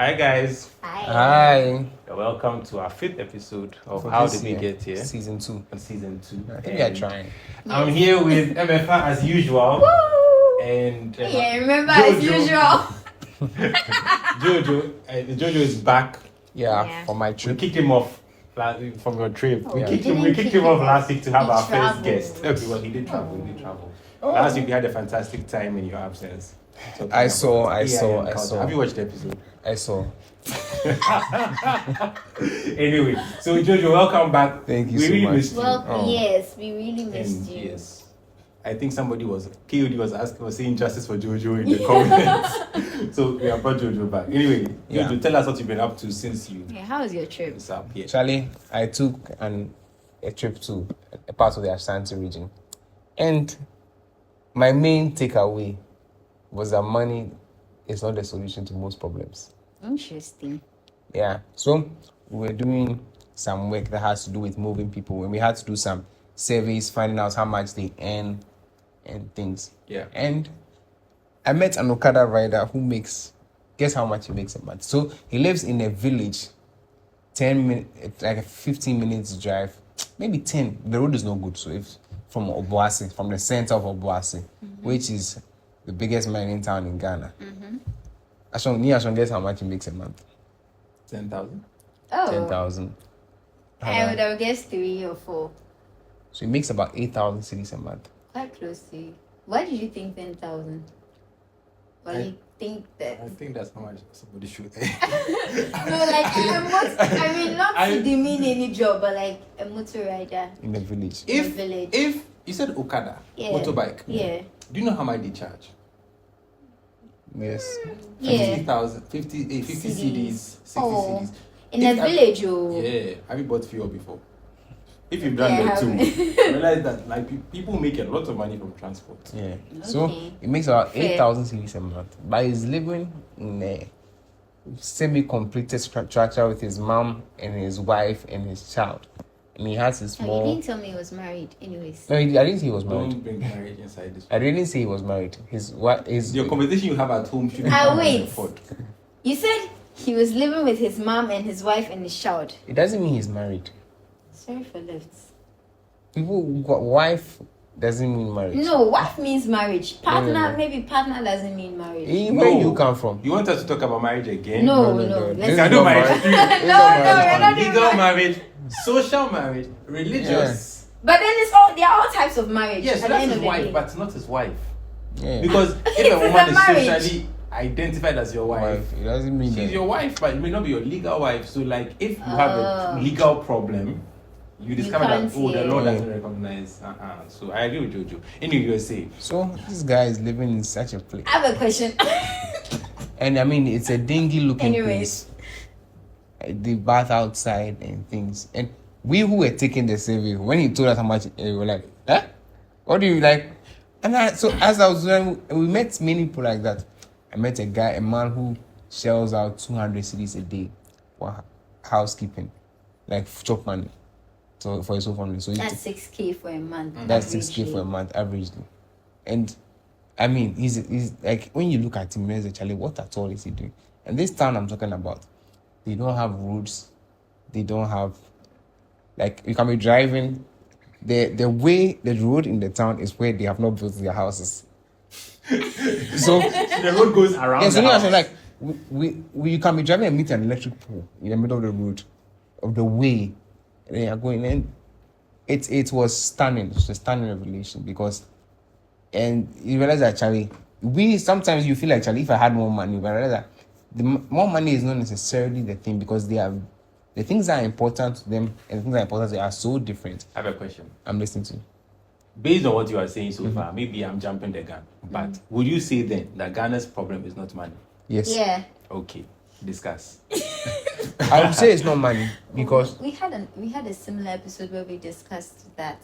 Hi guys, Hi. welcome to our 5th episode of For How this Did We year, Get Here? Season 2. On season 2. I think we are trying. I'm here with MFA as usual. Woo! And remember as usual. Jojo is back. Yeah, for my We trip. kicked him off from your trip. Oh, we we kicked him didn't off last week to have He our first traveled. guest. Okay, well, he did travel. Last week we had a fantastic time in your absence. Talking I about saw. AI and culture. Have you watched the episode? I saw. Anyway, so Jojo, welcome back. Thank you we so really much. missed you. Well, yes, we really missed And you. yes, I think KOD was saying justice for Jojo in the comments. So we have brought Jojo back. Anyway, Yeah. Jojo, tell us what you've been up to since you Yeah, how was your trip? disappeared. Charlie, I took a trip to a part of the Ashanti region. And my main takeaway was that money is not the solution to most problems. Interesting. Yeah. So we were doing some work that has to do with moving people, and we had to do some surveys, finding out how much they earn and things. Yeah. And I met an Okada rider who guess how much he makes a month. So he lives in a village, 10 minutes, like a 15 minutes drive, maybe 10. The road is no good. So if from Obuasi, from the center of Obuasi, which is the biggest mining town in Ghana. Ashon, guess how much he makes a month? 10,000. Oh, 10,000. I would have guessed 3 or 4. So he makes about 8,000 cedis a month. Quite close to you. Why did you think 10,000? Why do you think that? I think that's how much somebody should. No, like I mean, not to demean any job, but like a motor rider In the village. in a village. If you said Okada, Yeah. motorbike, Yeah. do you know how much they charge? Yes. Yeah. 50 CDs, 60 Oh. CDs. In a village, oh. Yeah, have you bought fuel before? If you've done Yeah, that I too, haven't. realize that like people make a lot of money from transport. Yeah. So Okay. he makes about Fair. 8,000 cedis a month. But he's living in a semi-completed structure with his mom and his wife and his child. And he has his Oh, you small... didn't tell me he was married, anyways. No, I didn't say he was married. Don't bring marriage inside this. I didn't say he was married. Your conversation you have at home should be Wait. afford. You said he was living with his mom and his wife and his child. It doesn't mean he's married. Sorry for lifts. People who got wife doesn't mean marriage. No, wife means marriage. Partner, No. maybe partner doesn't mean marriage. Where you come from? You want us to talk about marriage again? No. This Let's is I not know marriage. marriage. No, This is not no, marriage. you're not doing Legal marriage. marriage, social marriage, religious. But then there are all types of marriage. Yes, at so the that's end his of the wife, day. but not his wife. Yeah. Because if It's a woman a is marriage. socially identified as your wife, It doesn't mean she's that. your wife, but it may not be your legal wife. So, like, if you have a legal problem, you discover that can't the see law it. doesn't recognize. So I agree with Jojo. Anyway, you were saying. So this guy is living in such a place. I have a question. And I mean, it's a dingy looking Anyways. place. The bath outside and things. And we who were taking the survey, when he told us how much, we were like, huh? What do you like? And so as I was doing, we met many people like that. I met a man who shells out 200 cedis a day for housekeeping, like chop money. So for his whole family. So That's 6K for a month. that's 6K for a month averagely. And I mean, he's like, when you look at him, there's actually what at all is he doing? And this town I'm talking about, they don't have roads, they don't have, like, you can be driving, the way the road in the town is where they have not built their houses. So The road goes around. yeah, so the house. like we you can be driving and meet an electric pole in the middle of the road, of the way, and then you're going in. It was stunning. It was a stunning revelation because, and you realize that Charlie, sometimes you feel like Charlie, if I had more money, but I realize that more money is not necessarily the thing because the things that are important to them and the things that are important to them are so different. I have a question. I'm listening to you. Based on what you are saying so far, maybe I'm jumping the gun. But would you say then that Ghana's problem is not money? Yes. Yeah. Okay, discuss. I would say it's not money because we had a similar episode where we discussed that.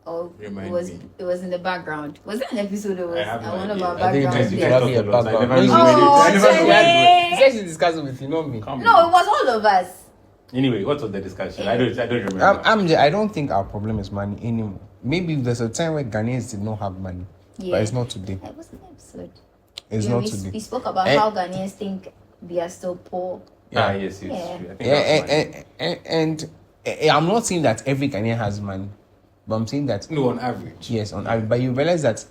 Or Remind it was me. it was in the background. Was it an episode or was I have no one of idea. our I think background? You it guys might be talk a a lot. I background. never No, knew Oh, I never knew where it you guys should discuss it with you, not me. was. Come No, on. it was all of us. Anyway, what was the discussion? I don't remember. I don't think our problem is money anymore. Maybe there's a time where Ghanaians did not have money, Yeah. but it's not today. It was an episode. It's Yeah, not we today. spoke about Eh? how Ghanaians think we are still poor. Yes, it's Yeah. true. I think that's fine. And I'm not saying that every Ghanaian has money, but I'm saying that No, on average. yes, on average. But you realize that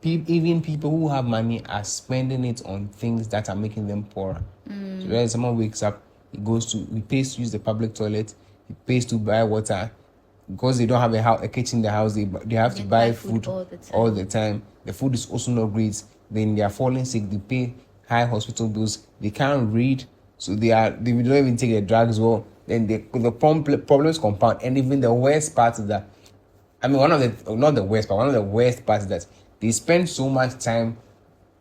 even people who have money are spending it on things that are making them poorer. So when someone wakes up, he pays to use the public toilet, he pays to buy water. Because they don't have a kitchen in the house, they have to buy food all the time. The food is also not great. Then they are falling sick. They pay high hospital bills. They can't read, so they don't even take their drugs well. Then the problems compound. And even the worst part is that, I mean, one of the worst parts is that they spend so much time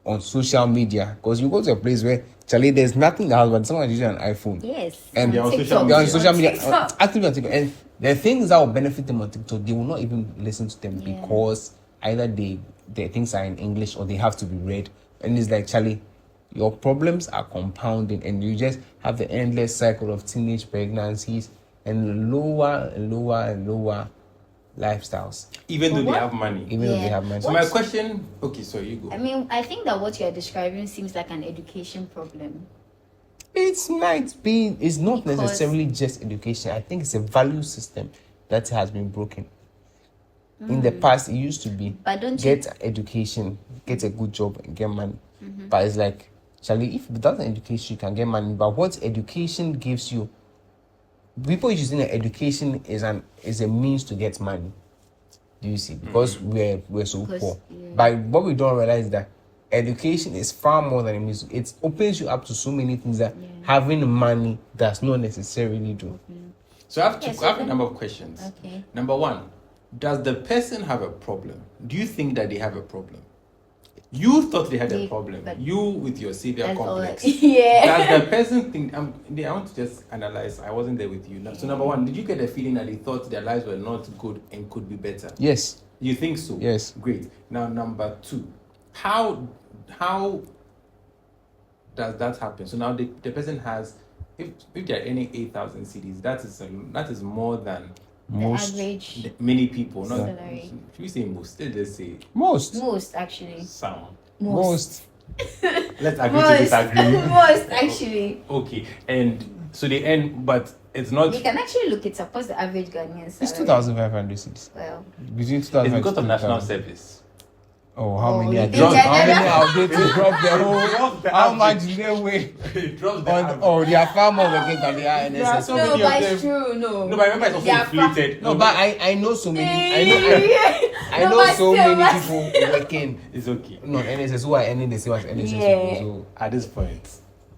on social media. Because you go to a place where Charlie, there's nothing in the house, but someone's using an iPhone. Yes. And they're on social media, TikTok. actively on TikTok. And the things that will benefit them on TikTok, they will not even listen to them because either their things are in English or they have to be read. And it's like, Charlie, your problems are compounding, and you just have the endless cycle of teenage pregnancies and lower and lower and lower lifestyles. Even though What? they have money. Even though they have money. So my question, okay, so you go. I mean, I think that what you're describing seems like an education problem. It might be. It's not Because- necessarily just education. I think it's a value system that has been broken. In the past, it used to be But don't you- get education, get a good job, and get money. But it's like, Charlie, if without an education, you can get money. But what education gives you, people using education is a means to get money. Do you see? Because we're so Because, poor. yeah. But what we don't realize is that education is far more than a means. It opens you up to so many things that having money does not necessarily do. So I have, Yes, I have a okay. number of questions. Okay. Number one, does the person have a problem? Do you think that they have a problem? You thought they had a problem. but- You with your savior That's all. complex. Yeah. Does the person think? I want to just analyze. I wasn't there with you. So number one, did you get the feeling that they thought their lives were not good and could be better? Yes. You think so? Yes. Great. Now number two, how does that happen? So now the person has, if there are any 8,000 CDs, that is more than The Most. average many people. Not salary. should we say most? Let's just say Most actually. some. Most. Let's agree to disagree. Most actually. Okay, and so they end, but it's not. You can actually look it up. What's the average Ghanaian salary? It's 2,500 cities. Well, Between It's 2,500 because of national 2,000. service. Oh, how many you are think dropped? that- How many are they to drop their whole? Drop the How much average. did they weigh? It drops the On, average. oh, they are far more working than they are in There are NSS. so no, many but of it's them. true. No. No, but remember it's also They are fa- inflated. No, but I know so many. I No, know but so still, many but- people working. It's okay. No, NSS who are earning the same as NSS Yeah. people. At this point,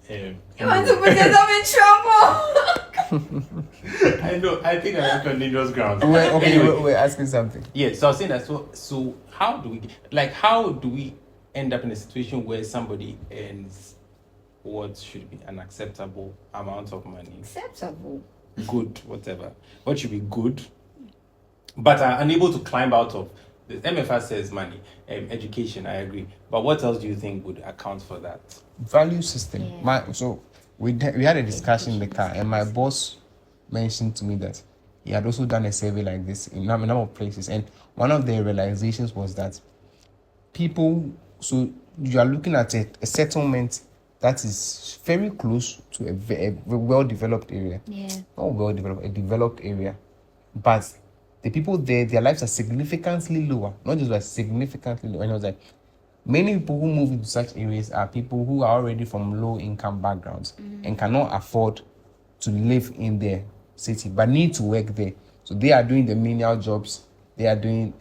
You want to put yourself in trouble? I know. I think I'm on dangerous ground. So Anyway, we're asking something. yeah. So I was saying that. So how do we end up in a situation where somebody earns what should be an acceptable amount of money, Acceptable. good, whatever, what should be good, but are unable to climb out of? The MFR says money, education. I agree, but what else do you think would account for that? Value system. Yeah. So we had a discussion in the car, and my boss mentioned to me that he had also done a survey like this in a number of places, and one of the realizations was that people. So you are looking at a settlement that is very close to a well-developed area. Yeah. Not well-developed, a developed area, but the people there, their lives are significantly lower. Not just like significantly lower. And I was like, many people who move into such areas are people who are already from low-income backgrounds and cannot afford to live in their city, but need to work there. So they are doing the menial jobs. They are doing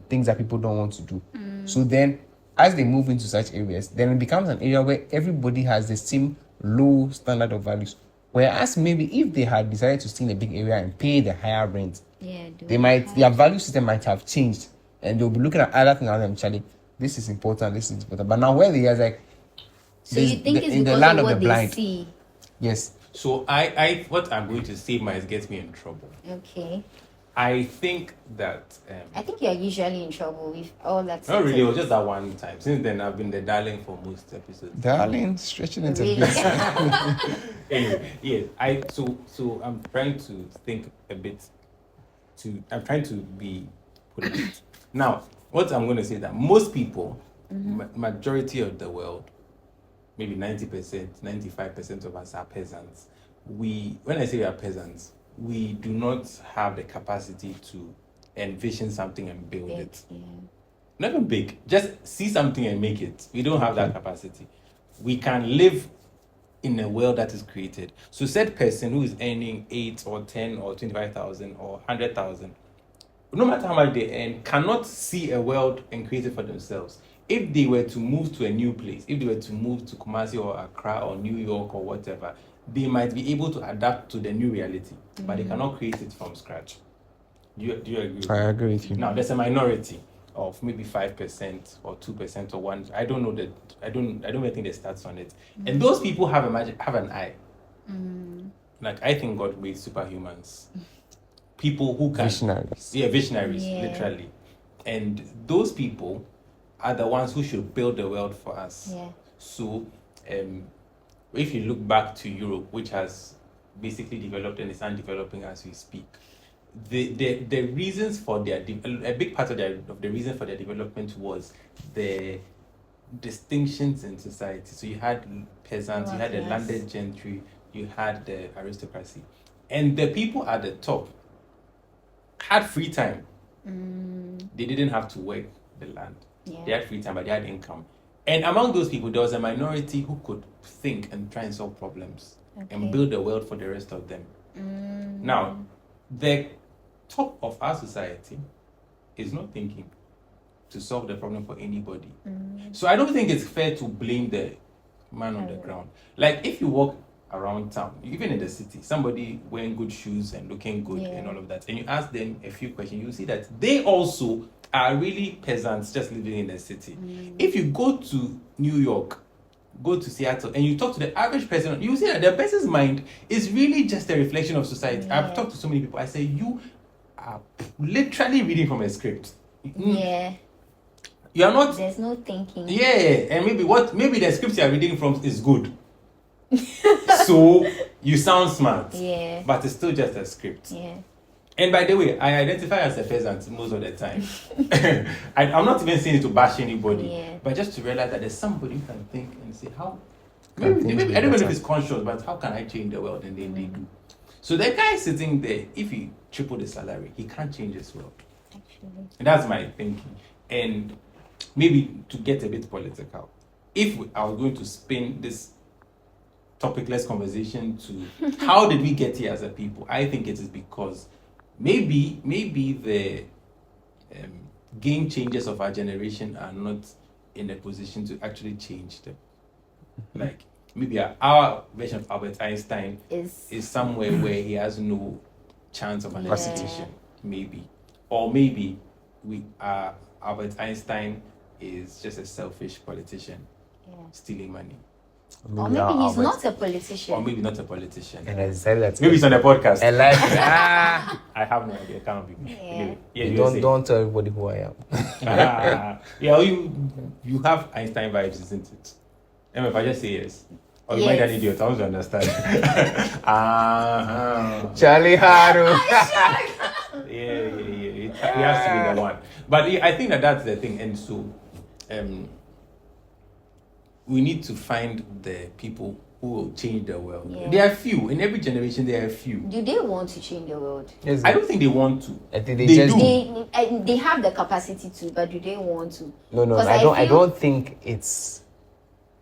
things that people don't want to do. So then, as they move into such areas, then it becomes an area where everybody has the same low standard of values. Whereas maybe if they had decided to stay in a big area and pay the higher rent, Yeah. their value system might have changed, and they'll be looking at other things and Charlie, this is important, this is important. But now where they are like, So you think it's in the because land of of the what they blind. see? Yes, So I what I'm going to say might get me in trouble. Okay. I think that I think you're usually in trouble with all that. not really, it was just that one time. Since then, I've been the darling for most episodes. darling, stretching it a Really? bit. Anyway, yeah, so I'm trying to think a bit. I'm trying to be polite. Now, what I'm going to say is that most people, majority of the world, maybe 90%, 95% of us are peasants. When I say we are peasants, we do not have the capacity to envision something and build it. Yeah. Not even big, just see something and make it. We don't have that capacity. We can live in a world that is created. So said person who is earning 8 or 10 or 25,000 or 100,000, no matter how much they earn, cannot see a world and create it for themselves. If they were to move to a new place, if they were to move to Kumasi or Accra or New York or whatever, they might be able to adapt to the new reality, but they cannot create it from scratch. Do you agree with me? I agree with you. Now, there's a minority of maybe 5% or 2% or 1%. I don't know that. I don't even think they stats on it. And those people have an eye. Like, I think God made superhumans. People who can Visionaries. Yeah, visionaries, literally. And those people are the ones who should build the world for us. Yeah. So, if you look back to Europe, which has basically developed and is undeveloping as we speak, the reasons for their a big part of the reason for their development was the distinctions in society. So you had peasants, you had the landed gentry, you had the aristocracy, and the people at the top had free time. They didn't have to work the land. They had free time, but they had income. And among those people, there was a minority who could think and try and solve problems and build a world for the rest of them. Now, the top of our society is not thinking to solve the problem for anybody. So I don't think it's fair to blame the man on the ground. Like, if you walk around town, even in the city, somebody wearing good shoes and looking good and all of that, and you ask them a few questions, you see that they also are really peasants just living in the city. If you go to New York, go to Seattle, and you talk to the average person, you see that the person's mind is really just a reflection of society. I've talked to so many people. I say, you are literally reading from a script. Yeah. You are not. There's no thinking. Yeah, and maybe the script you are reading from is good. So you sound smart. Yeah. But it's still just a script. Yeah. And by the way, I identify as a peasant most of the time. I'm not even saying it to bash anybody, but just to realize that there's somebody who can think and say, how? Maybe I don't know if it's conscious, but how can I change the world? And then they do. So the guy sitting there, if he triple the salary, he can't change this world. Actually. And that's my thinking. And maybe to get a bit political, if I was going to spin this topicless conversation to how did we get here as a people, I think it is because maybe the game changers of our generation are not in a position to actually change them. Like, maybe our version of Albert Einstein is somewhere where he has no chance of an education, maybe. Or maybe Albert Einstein is just a selfish politician stealing money. Or maybe he's not a politician. Or maybe not a politician. And I said that. Maybe it's on a podcast. I like I have no idea. It can't be me. Anyway, don't tell everybody who I am. You have Einstein vibes, isn't it? If I just say yes. Or you might an idiot. I want to understand. Charlie Haru. Yeah. He has to be the one. But I think that's the thing. And so, we need to find the people who will change the world. Yeah. There are few. In every generation, there are few. Do they want to change the world? Yes, I don't think they want to. I think they just do. They have the capacity to, but do they want to? No. I don't think it's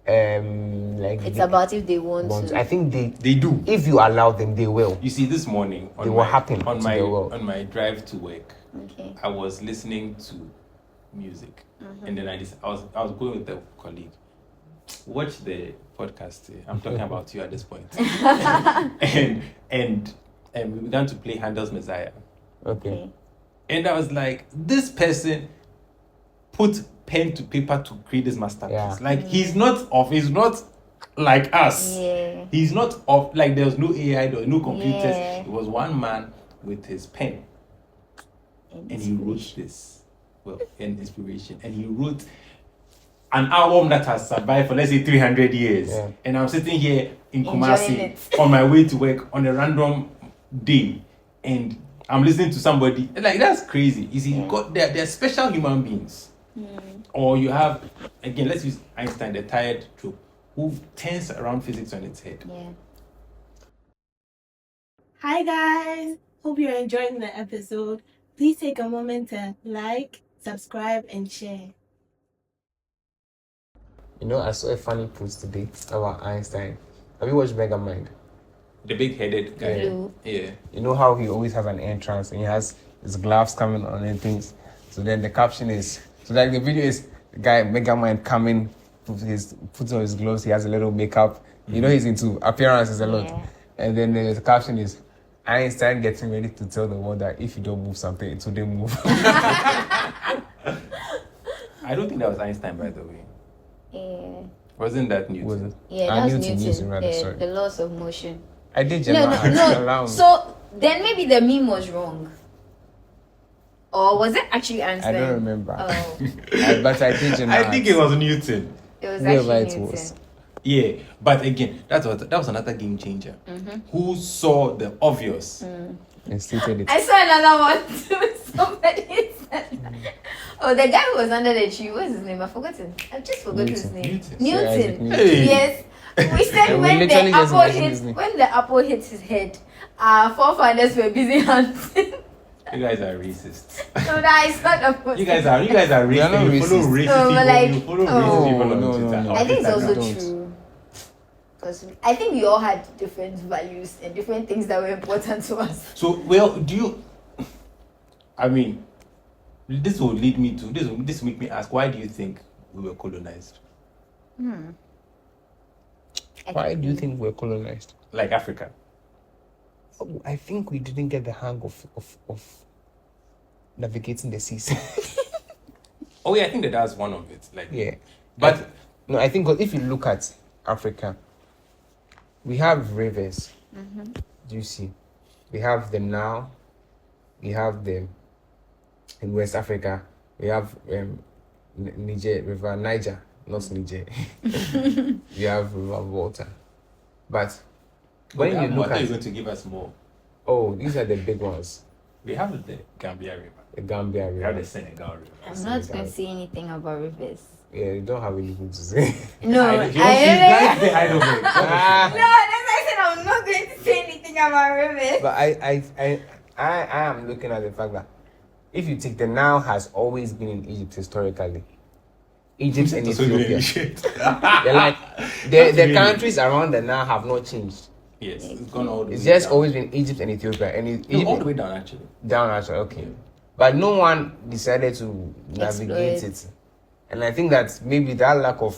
like it's about if they want to. I think they do. If you allow them, they will. You see, this morning on my drive to work, I was listening to music, and then I was going with a colleague. Watch the podcast. I'm talking about you at this point. and we began to play Handel's Messiah. Okay. And I was like, this person put pen to paper to create this masterpiece. Yeah. Like he's not like us. Yeah. He's not of like there was no AI, there was no computers. Yeah. It was one man with his pen. And he wrote this. Well, an inspiration. And he wrote an album that has survived for, let's say, 300 years. Yeah. And I'm sitting here in Kumasi on my way to work on a random day. And I'm listening to somebody. Like, that's crazy. You see, they're special human beings. Or you have, again, let's use Einstein, the tired trope. who turns around physics on its head. Yeah. Hi guys, hope you're enjoying the episode. Please take a moment to like, subscribe, and share. You know, I saw a funny post today about Einstein. Have you watched Megamind? The big-headed guy. Blue. Yeah. You know how he always has an entrance and he has his gloves coming on and things. So then the caption is, so like the video is the guy Megamind coming, puts on his gloves, he has a little makeup. You know he's into appearances a lot. Yeah. And then the caption is, Einstein getting ready to tell the world that if you don't move something, it will move. I don't think that was Einstein, by the way. Yeah. Wasn't that Newton? Was it? Yeah, that's Newton. Newton rather, sorry. The laws of motion. I did No. allow me. So then maybe the meme was wrong. Or was it actually I Einstein? don't remember. Oh, But I did I think it was Newton. it was Whoever actually it Newton. was. Yeah, but again, that was another game changer. Who saw the obvious? And stated it. I saw another one too. Somebody said, oh, the guy who was under the tree. What's his name? I've forgotten. I just forgot his Newton. name. Newton. Yeah, Isaac Newton. Newton. Hey. Yes. We said And we when the literally just apple mentioned his hit name. when the apple hit his head, our forefathers were busy hunting. You guys are racist. So that is not a You guys are racist. We are not You follow racist. racist No, people. but like, You follow oh. racist people on No, Twitter. no. I think it's also don't. true. Because I think we all had different values and different things that were important to us. So, well, do you? I mean, this will lead me to this. This will make me ask: why do you think we were colonized, Why do you think we're colonized? like Africa? Oh, I think we didn't get the hang of navigating the seas. Oh yeah, I think that that's one of it. Like, Yeah. but No, I think if you look at Africa, we have rivers. Do you see? We have them now. We have them in West Africa. We have River Niger, not Niger. We have River Volta. But when we you have more. look I thought at, you were going to give us more. oh, these are the big ones. We have the Gambia River. The Gambia We have the River. Senegal River. I'm not going to say anything about rivers. Yeah, you don't have anything to say. No, I She's like the really. Heidelberg. Ah. No, that's why I said I'm not going to say anything about rivers. But I am looking at the fact that if you take the Nile has always been in Egypt historically. Egypt and Ethiopia. They're like the countries around the Nile have not changed. Yes, it's gone all the way It's just down. always been Egypt and Ethiopia, and No, all the Egypt way down actually. down actually. Okay, Yeah. but no one decided to navigate it, and I think that maybe that lack of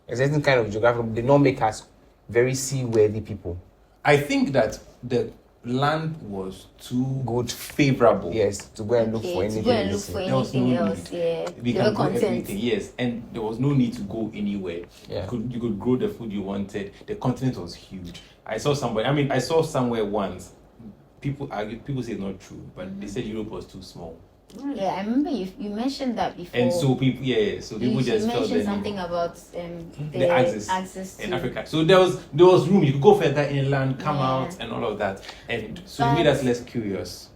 a certain kind of geography did not make us very seaworthy people. I think that the land was too Good. favorable. Yes, to go and look Okay, for to anything. go and look for There was no anything need. else, yeah. We They can were grow content. everything, yes, and there was no need to go anywhere. Yeah. You could grow the food you wanted. The continent was huge. I saw somewhere once. People say it's not true, but they said Europe was too small, Yeah, I remember you mentioned that before. and so people, people you just felt mentioned that something about the axis to in Africa. So there was room. You could go further inland, come Yeah. out, and all of that, and so it But- made us less curious.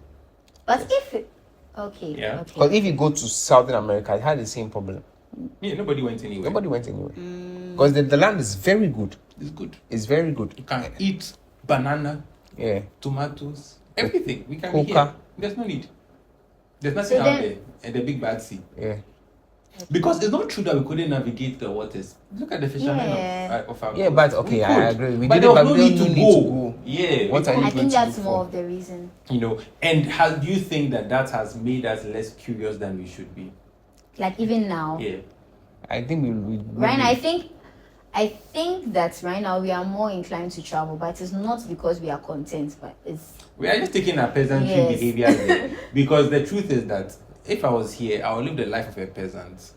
But if it, okay, Yeah. okay. Because if you go to Southern America, it had the same problem. Yeah, nobody went anywhere. Nobody went anywhere. Because the land is very good. It's good. It's very good. You can eat banana, Yeah. tomatoes, everything. We can be Coca. here. There's no need. There's nothing So out then- there, and the big bad sea. Yeah. Because it's not true that we couldn't navigate the waters. Look at the fishermen Yeah. of our Yeah, coast. but okay, We I could. agree. We But did there it, was but no we need don't to need to go. go. Yeah. What we are you I going think to that's look more for? of the reason. and how do you think that has made us less curious than we should be? Like even now, Yeah. I think we right now, I think that right now we are more inclined to travel, but it's not because we are content, but it's We are just taking a peasantry Yes. behavior there. Because the truth is that if I was here, I would live the life of a peasant.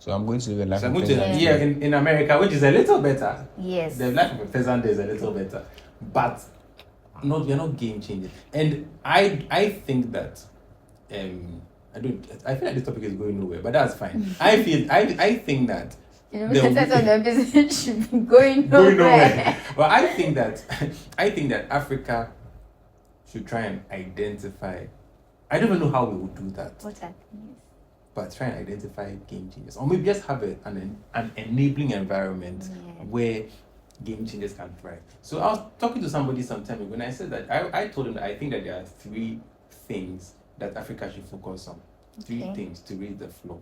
So I'm going to live a life So I'm of going to peasant. Yeah. in America, which is a little better. yes. The life of a peasant is a little better, but we're not game changers. And I think that I feel like this topic is going nowhere, but that's fine. I think that You know, the- the of the business should be going going nowhere. nowhere. Well, I think that Africa should try and identify. I don't even know how we would do that. What happened? but try and identify game changers, or maybe just have an enabling environment where game changers can thrive. So I was talking to somebody some time ago, and I said that I told him that I think that there are 3 things that Africa should focus on. 3 things to raise the floor.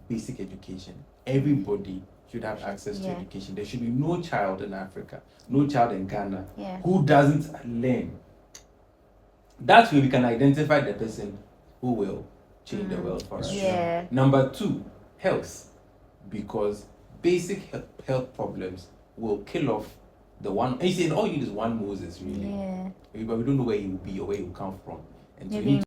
Basic education. Everybody should have access to education. There should be no child in Africa, no child in Ghana who doesn't learn. That way we can identify the person who will change the world for us. Number 2, health. Because basic health problems will kill off the one. And you see, all you need is one Moses, really. But we don't know where he will be or where he will come from. And so we need to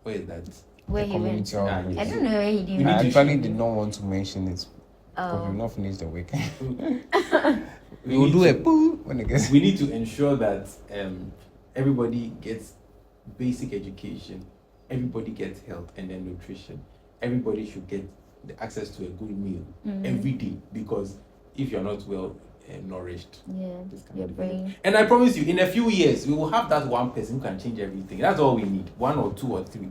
where is that? Where he went. Community I don't know where he did. I actually did not want to mention this because we've not finished the week. We will do a poo when it gets. We need to ensure that everybody gets basic education, everybody gets health and then nutrition. Everybody should get the access to a good meal every day, because if you're not well nourished, this can your develop. brain. And I promise you, in a few years, we will have that one person who can change everything. That's all we need, 1 or 2 or 3.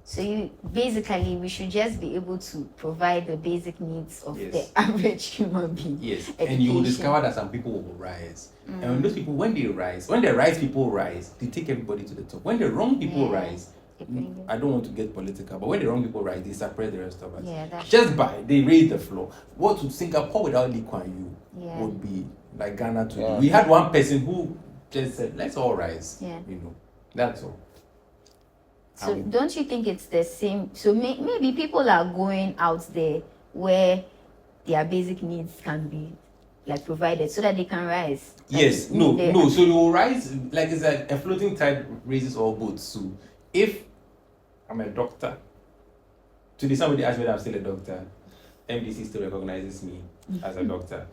So we should just be able to provide the basic needs of the average human being. Yes, Education. and you will discover that some people will rise. And when those people, when the right people rise, they take everybody to the top. When the wrong people rise, I don't want to get political, but when the wrong people rise, they suppress the rest of us. They raise the floor. What would Singapore without Lee Kuan Yew would be like Ghana today. We had one person who just said, let's all rise. That's all. So don't you think it's the same? So maybe people are going out there where their basic needs can be like provided so that they can rise. Yes, no. So they will rise, like it's like a floating tide raises all boats. So if I'm a doctor, today somebody asked me that I'm still a doctor, MDC still recognizes me as a doctor.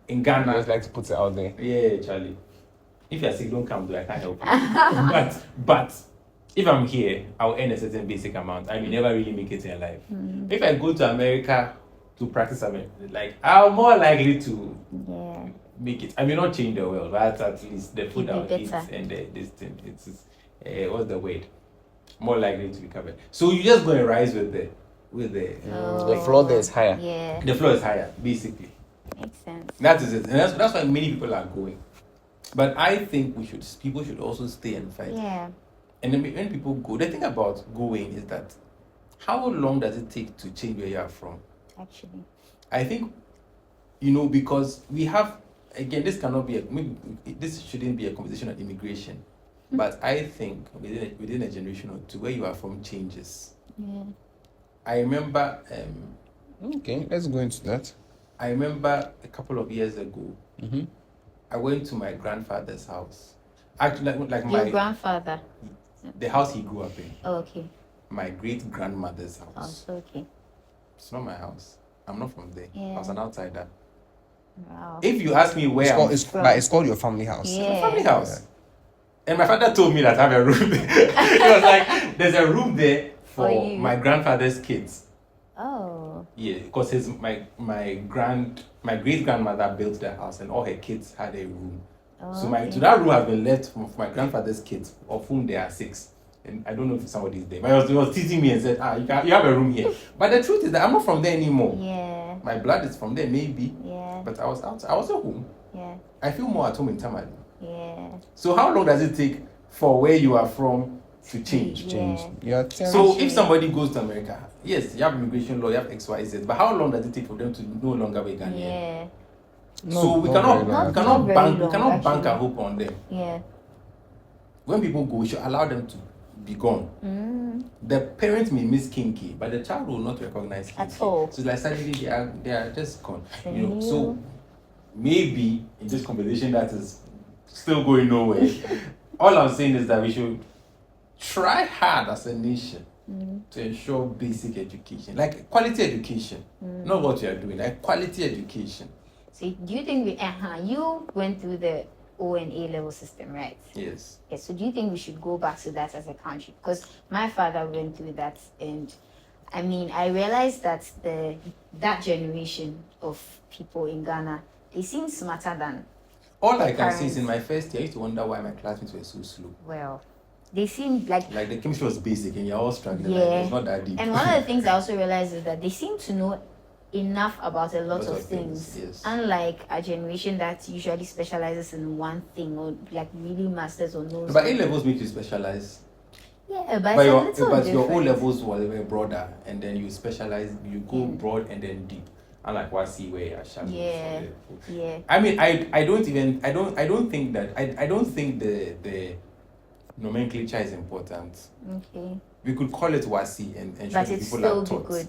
In Ghana, I just like to put it out there. Yeah, Charlie. If you're sick, don't come to. I can't help you. but if I'm here, I'll earn a certain basic amount. I may never really make it in life. If I go to America to practice, like I'm more likely to make it. I may not change the world, but at least the food I'll eat and this thing. It's what's the word? More likely to be covered. So you just go and rise with the the floor there is higher. Yeah. The floor is higher, basically. Makes sense. That is it, and that's why many people are going. But I think people should also stay and fight. Yeah. And then when people go, the thing about going is that how long does it take to change where you are from? Actually, I think, because we have, again, this shouldn't be a conversation on immigration, but I think within a generation or 2, where you are from changes. Yeah. I remember. Okay, let's go into that. I remember a couple of years ago, I went to my grandfather's house. Actually, like Your my grandfather. the house he grew up in. Oh, okay. My great grandmother's house. Oh, okay. It's not my house. I'm not from there. Yeah. I was an outsider. Wow. If you ask me where It's called your family house. Yeah. my family house. And my father told me that I have a room there. He was like, there's a room there for my grandfather's kids. Oh. Yeah, because my great grandmother built the house and all her kids had a room. So so that room has been left for my grandfather's kids, of whom there are 6. And I don't know if somebody is there. But he was teasing me and said, you have a room here. But the truth is that I'm not from there anymore. Yeah. My blood is from there, maybe. Yeah. But I was at home. Yeah. I feel more at home in Tamale. Yeah. So how long does it take for where you are from to change? Yeah. So if somebody goes to America, yes, you have immigration law, you have XYZ, but how long does it take for them to no longer be Ghanaian? Yeah. So we cannot bank our hope on them. Yeah. When people go, we should allow them to be gone. The parents may miss kinky, but the child will not recognize kinky. At all. So it's like suddenly they are just gone. So maybe in this conversation that is still going nowhere, all I'm saying is that we should try hard as a nation to ensure basic education, like quality education, not what you are doing, like quality education. So do you think you went through the O and A level system, right? Yes. Yes. So do you think we should go back to that as a country? Because my father went through that, and I mean, I realized that that generation of people in Ghana, they seem smarter than. All I can say is in my first year, I used to wonder why my classmates were so slow. Well. they seem like Like the chemistry was basic and you're all struggling. Yeah. Like, it's not that deep. And one of the things I also realized is that they seem to know enough about a lot Lot of of things. things, yes. Unlike a generation that usually specializes in one thing or like really masters or knows. But A levels make you specialize. Yeah, But it's a your little but your O different. levels were broader, and then you specialize. You go Yeah. broad and then deep. Unlike what see where you're shallow. Yeah. Yeah. I mean, I don't think that I don't think the nomenclature is important. Okay. We could call it WASI and show But the it's people still are be taught. good.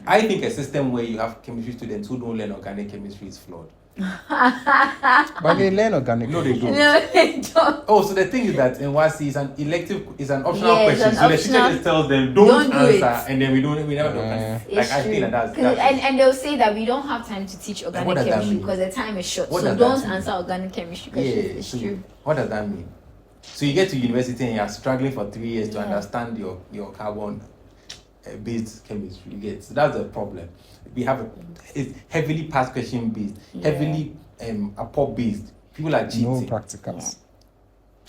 I think a system where you have chemistry students who don't learn organic chemistry is flawed. But they learn organic. No, they don't. No, they don't. Oh, so the thing is that in WASI is an elective, is an optional Yeah, it's question. an So the teacher optional- just tells them Don't don't do answer, it. and then we never do Yeah. it. Like I true. feel like that's 'Cause- and they'll say that we don't have time to teach what organic does that chemistry mean? because the time is short. What So does that don't mean? answer organic chemistry because Yeah. it's So true. what does that mean? So you get to university and you're struggling for 3 years to Yeah. understand your carbon based chemistry. You get, so that's the problem. We have it's heavily past question based, Yeah. heavily APOP based. People are No cheating. practicals.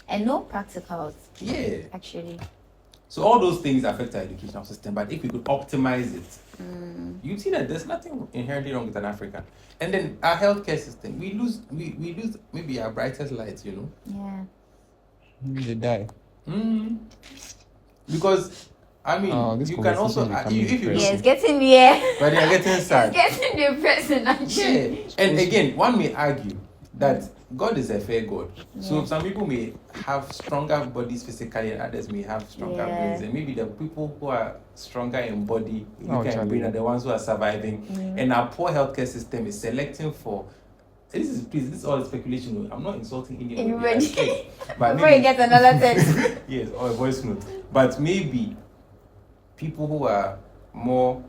And no practicals, Yeah. actually. So all those things affect our educational system. But if we could optimize it, Mm. you see that there's nothing inherently wrong with an African. And then our healthcare system, we lose maybe our brightest lights, Yeah. They die. Because I mean, Oh, this you can also conversation is if you becoming Yeah, look, it's getting yeah. but they're getting sad. It's getting depressing actually. Yeah, and again, one may argue that God is a fair God. So Yeah. some people may have stronger bodies physically, and others may have stronger Yeah. brains. And maybe the people who are stronger in body, Oh, weaker in Charlie. brain, are the ones who are surviving. And our poor healthcare system is selecting for. This is all speculation. I'm not insulting anybody. Anybody. But Before you maybe, get another text. yes, or a voice note. But maybe people who are more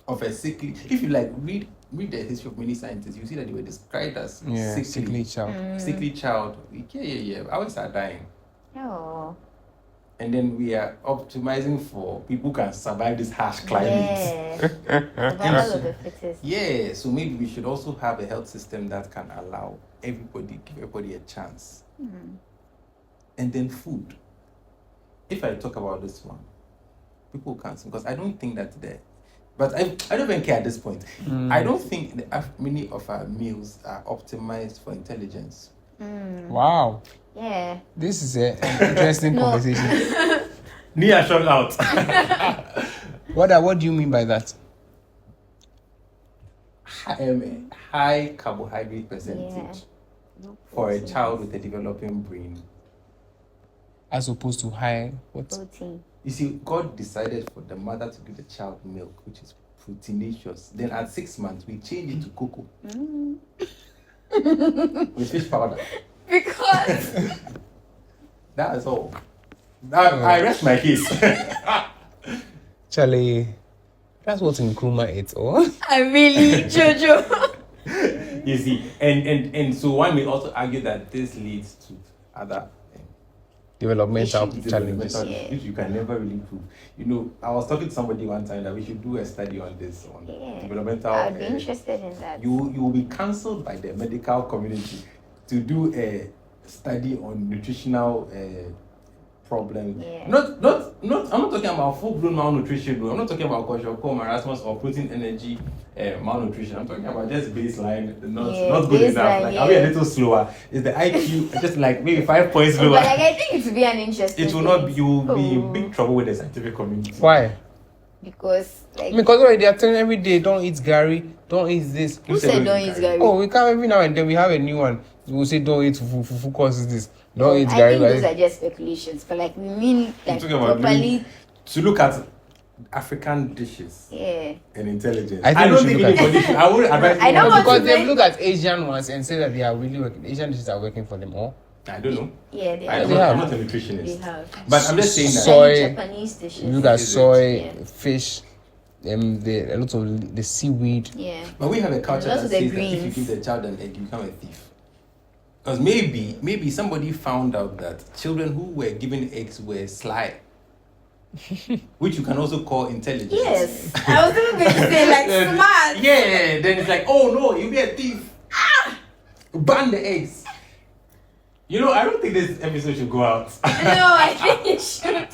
of a sickly, if you like read the history of many scientists, you see that they were described as Yeah, sickly sickly child. sickly child. Yeah. Ours are dying. Oh. And then we are optimizing for people who can survive this harsh climate. Yeah. Survival of the fittest. Yeah, so maybe we should also have a health system that can allow give everybody a chance. And then food. If I talk about this one, people can't, because I don't think that but I don't even care at this point. I don't think many of our meals are optimized for intelligence. Wow. Yeah. This is an interesting No. conversation. Nia shut out. What do you mean by that? High carbohydrate percentage No for a protein. child with a developing brain. As opposed to high what? Protein. You see, God decided for the mother to give the child milk, which is proteinaceous. Then at 6 months, we changed it to cocoa with fish powder. Because That is all. I rest my case. Charlie, that's what Nkrumah ate, or? I really Jojo. You see, and so one may also argue that this leads to other Developmental issues, challenges. developmental, which you can never really prove. I was talking to somebody one time that we should do a study on this, on developmental. I'd be interested in that. You will be cancelled by the medical community to do a study on nutritional problems. Yeah. Not. I'm not talking about full-blown malnutrition. I'm not talking about kwashiorkor, marasmus, or protein energy malnutrition. I'm talking about just baseline, not good enough. baseline, Like, are we a yeah. little slower? Is the IQ just like maybe 5 points But lower? like, I think it would be an interesting. It will not. thing. You will be in Oh. big trouble with the scientific community. Why? Because like Because already they are telling every day, don't eat Gary, don't eat this. who said don't eat Gary? Oh, we come every now and then, we have a new one. We will say, don't eat fufu causes this. Don't eat I Gary. think those are just speculations, but like we mean I'm like talking about properly. to look at African dishes Yeah. and intelligence. I think I we don't should think look at anybody should. I would advise. I don't anyone- want Because to they make- look at Asian ones and say that they are really working. Asian dishes are working for them all. I don't know. Yeah, they I'm have. not a They nutritionist. have. But I'm just saying that. Soy- Japanese dishes. You look at Is it? soy, Yeah. fish, a lot of the seaweed. Yeah. But we have a culture Lots that of the says that if you greens. give the child an egg, you become a thief. Because maybe somebody found out that children who were given eggs were sly, which you can also call intelligent. Yes. I was even going to say like smart. Yeah. Then it's like, oh no, you'll be a thief. Ban the eggs. You know, I don't think this episode should go out. No, I think it should.